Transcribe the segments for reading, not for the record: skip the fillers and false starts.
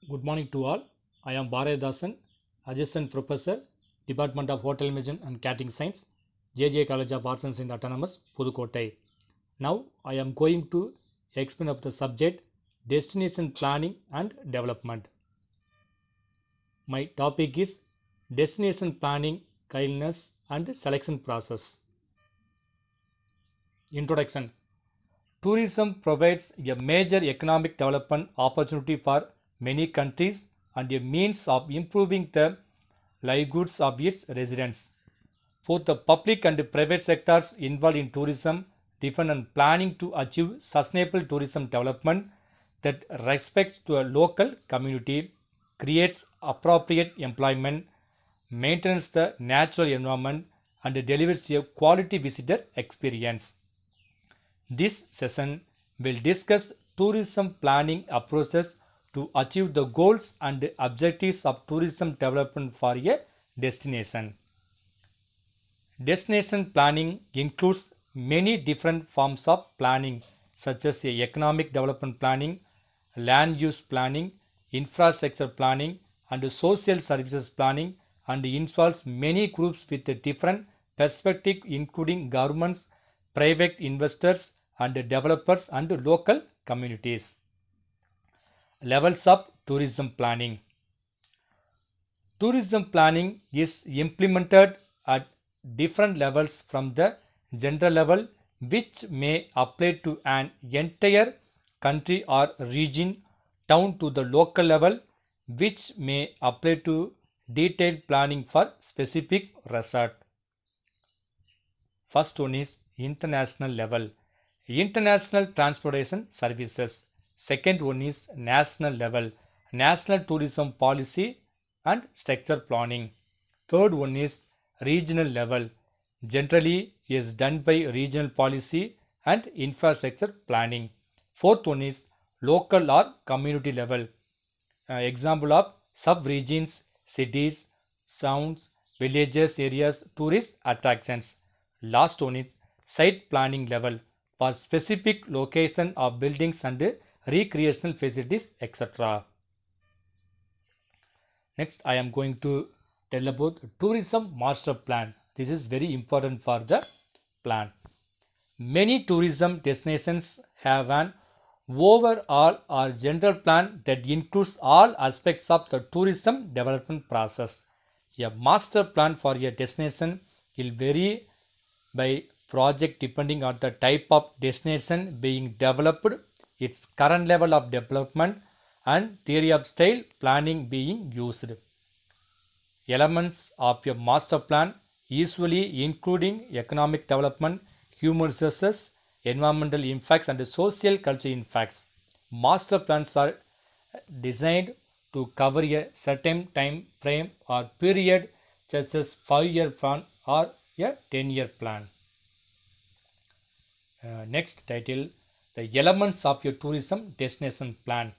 Good morning to all. I am Bharadasan, Assistant Professor, Department of Hotel Management and Catering Science, JJ College of Arts and Science Autonomous, Pudukkottai. Now I am going to explain of the subject Destination Planning and Development. My topic is Destination Planning, Kindness and Selection Process. Introduction. Tourism provides a major economic development opportunity for many countries and a means of improving the livelihoods of its residents. Both the public and private sectors involved in tourism depend on planning to achieve sustainable tourism development that respects to a local community, creates appropriate employment, maintains the natural environment, and delivers a quality visitor experience. This session will discuss tourism planning approaches to achieve the goals and objectives of tourism development for a destination. Destination planning includes many different forms of planning such as economic development planning, land use planning, infrastructure planning, and social services planning, and involves many groups with a different perspective including governments, private investors, and developers and local communities. Levels of tourism planning. Tourism planning is implemented at different levels from the general level, which may apply to an entire country or region, down to the local level, which may apply to detailed planning for specific resort. First one is international level. International transportation services. Second one is national level. National tourism policy and structure planning. Third one is regional level. Generally is done by regional policy and infrastructure planning. Fourth one is local or community level. Example of sub-regions, cities, towns, villages, areas, tourist attractions. Last one is site planning level for specific location of buildings and recreational facilities, etc. Next, I am going to tell about tourism master plan. This is very important for the plan. Many tourism destinations have an overall or general plan that includes all aspects of the tourism development process. A master plan for a destination will vary by project depending on the type of destination being developed, its current level of development, and theory of style planning being used. Elements of a master plan usually including economic development, human resources, environmental impacts, and social culture impacts. Master plans are designed to cover a certain time frame or period, such as 5-year plan or a 10-year plan. Next title, the elements of your tourism destination plan.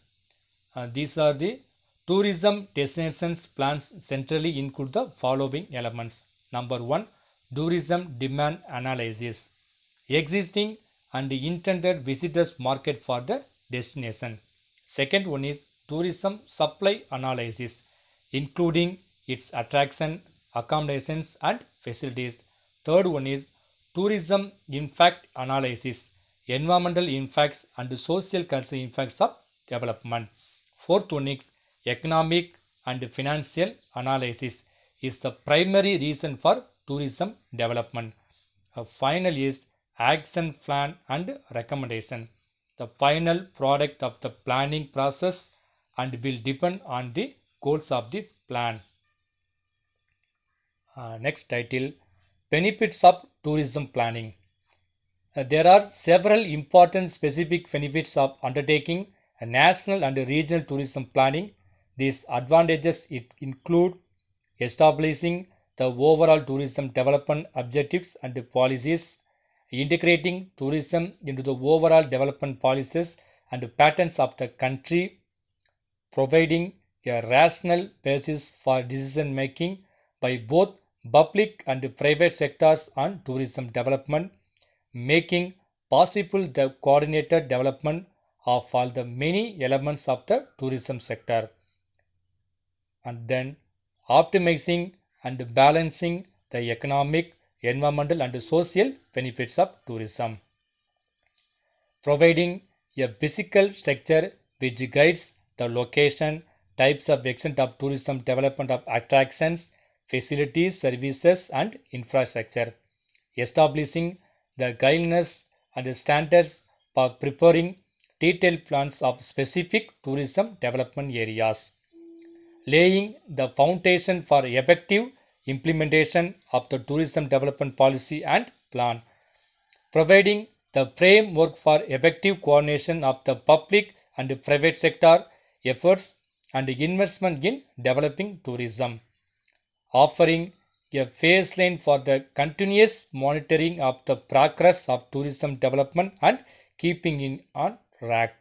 These are the tourism destinations plans centrally include the following elements. Number one, tourism demand analysis. Existing and intended visitors market for the destination. Second one is tourism supply analysis, including its attraction, accommodations, and facilities. Third one is tourism impact analysis, environmental impacts and social cultural impacts of development. Fourth one is economic and financial analysis is the primary reason for tourism development. Final is action plan and recommendation. The final product of the planning process and will depend on the goals of the plan. Next title, benefits of tourism planning. There are several important specific benefits of undertaking a national and regional tourism planning. These advantages include establishing the overall tourism development objectives and policies, integrating tourism into the overall development policies and patterns of the country, providing a rational basis for decision making by both public and private sectors on tourism development, making possible the coordinated development of all the many elements of the tourism sector. and then optimizing and balancing the economic, environmental, and social benefits of tourism. Providing a physical structure which guides the location, types of extent of tourism, development of attractions, facilities, services, and infrastructure. Establishing the guidelines and standards for preparing detailed plans of specific tourism development areas. Laying the foundation for effective implementation of the tourism development policy and plan, providing the framework for effective coordination of the public and private sector efforts and investment in developing tourism, offering a baseline for the continuous monitoring of the progress of tourism development and keeping it on track.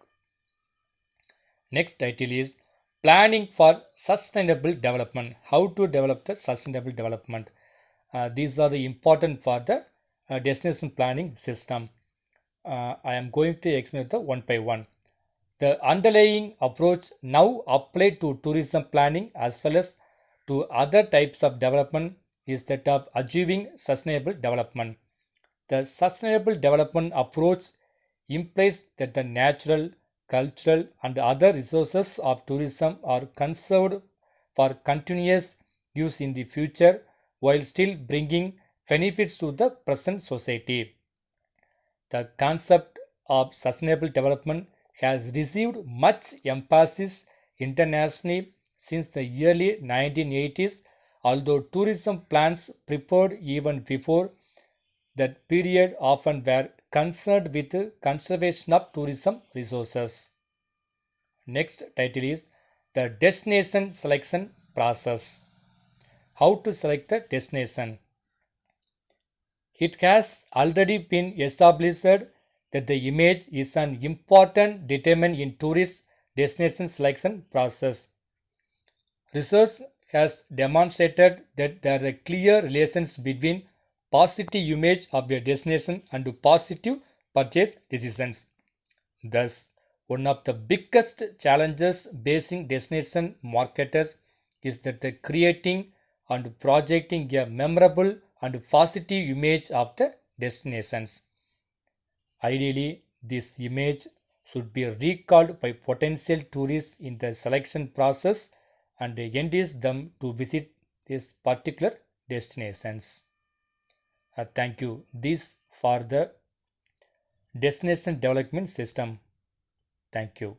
Next title is Planning for Sustainable Development. How to develop the sustainable development. These are the important for the destination planning system. I am going to explain the one by one. The underlying approach now applied to tourism planning as well as to other types of development is that of achieving sustainable development. The sustainable development approach implies that the natural, cultural, and other resources of tourism are conserved for continuous use in the future while still bringing benefits to the present society. The concept of sustainable development has received much emphasis internationally since the early 1980s, although tourism plans prepared even before that period often were concerned with the conservation of tourism resources. Next title is the destination selection process. How to select the destination? It has already been established that the image is an important determinant in tourist destination selection process. Research has demonstrated that there are clear relations between positive image of a destination and positive purchase decisions. Thus, one of the biggest challenges facing destination marketers is that the creating and projecting a memorable and positive image of the destinations. Ideally, this image should be recalled by potential tourists in the selection process and entice them to visit these particular destinations. Thank you. This for the destination development system. Thank you.